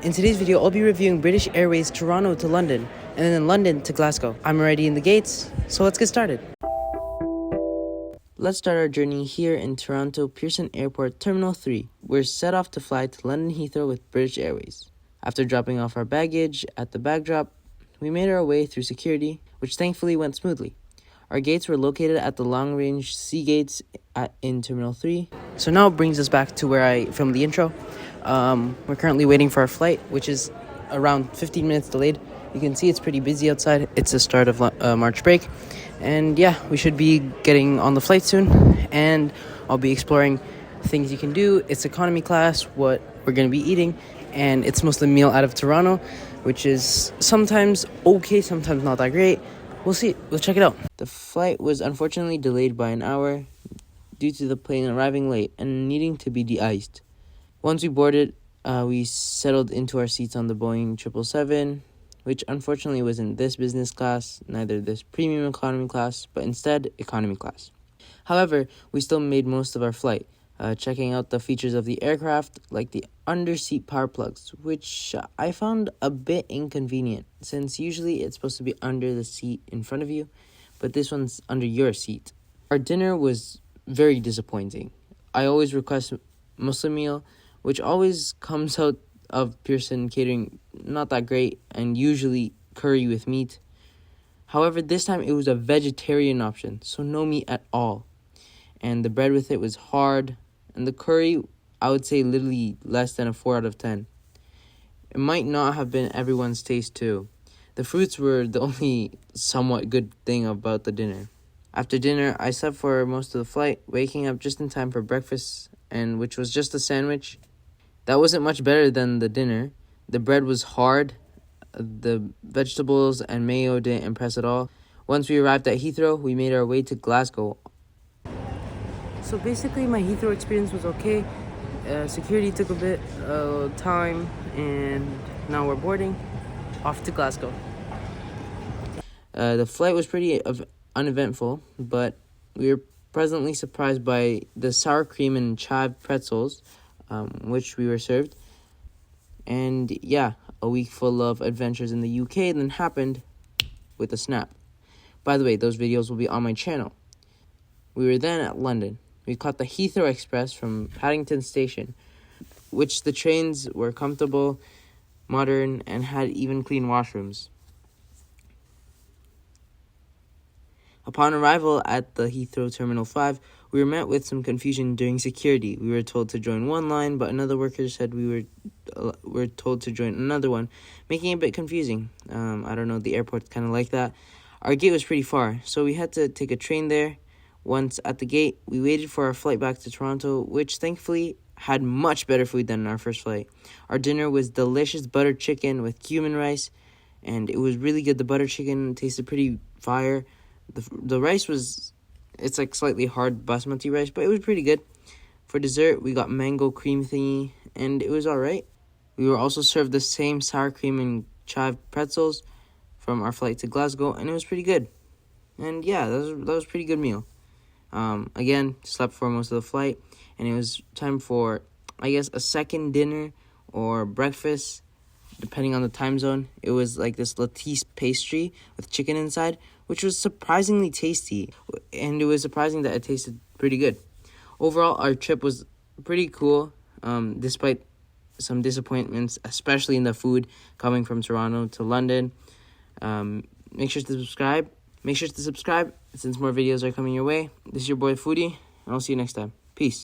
In today's video, I'll be reviewing British Airways Toronto to London, and then London to Glasgow. I'm already in the gates, so let's get started. Let's start our journey here in Toronto Pearson Airport Terminal 3. We're set off to fly to London Heathrow with British Airways. After dropping off our baggage at the bag drop, we made our way through security, which thankfully went smoothly. Our gates were located at the long-range C gates in Terminal 3. So now it brings us back to where I filmed the intro. We're currently waiting for our flight, which is around 15 minutes delayed. You can see it's pretty busy outside. It's the start of March break. And yeah, we should be getting on the flight soon. And I'll be exploring things you can do. It's economy class, what we're going to be eating. And it's mostly meal out of Toronto, which is sometimes okay, sometimes not that great. We'll see. We'll check it out. The flight was unfortunately delayed by an hour due to the plane arriving late and needing to be de-iced. Once we boarded, we settled into our seats on the Boeing 777, which unfortunately wasn't this business class, neither this premium economy class, but instead economy class. However, we still made most of our flight, checking out the features of the aircraft, like the under-seat power plugs, which I found a bit inconvenient, since usually it's supposed to be under the seat in front of you, but this one's under your seat. Our dinner was very disappointing. I always request Muslim meal, which always comes out of Pearson catering not that great, and usually curry with meat. However, this time it was a vegetarian option, so no meat at all. And the bread with it was hard, and the curry, I would say literally less than a 4 out of 10. It might not have been everyone's taste too. The fruits were the only somewhat good thing about the dinner. After dinner, I slept for most of the flight, waking up just in time for breakfast, and which was just a sandwich. That wasn't much better than the dinner. The bread was hard. The vegetables and mayo didn't impress at all. Once we arrived at Heathrow, we made our way to Glasgow. So basically, my Heathrow experience was okay. Security took a bit of time, and now we're boarding off to Glasgow. The flight was pretty uneventful, but we were pleasantly surprised by the sour cream and chive pretzels, which we were served. And yeah, a week full of adventures in the UK then happened with a snap. By the way, those videos will be on my channel. We were then at London. We caught the Heathrow Express from Paddington Station, which the trains were comfortable, modern, and had even clean washrooms. Upon arrival at the Heathrow Terminal 5, we were met with some confusion during security. We were told to join one line, but another worker said we were told to join another one, making it a bit confusing. I don't know, the airport's kind of like that. Our gate was pretty far, so we had to take a train there. Once at the gate, we waited for our flight back to Toronto, which thankfully had much better food than our first flight. Our dinner was delicious buttered chicken with cumin rice, and it was really good. The buttered chicken tasted pretty fire. The rice was, it's like slightly hard basmati rice, but it was pretty good. For dessert, we got mango cream thingy, and it was alright. We were also served the same sour cream and chive pretzels from our flight to Glasgow, and it was pretty good. And yeah, that was a pretty good meal. Again, slept for most of the flight, and it was time for, I guess, a second dinner or breakfast, depending on the time zone. It was like this lattice pastry with chicken inside, which was surprisingly tasty, and it was surprising that it tasted pretty good. Overall, our trip was pretty cool, despite some disappointments, especially in the food coming from Toronto to London. Make sure to subscribe since more videos are coming your way. This is your boy Foodie, and I'll see you next time.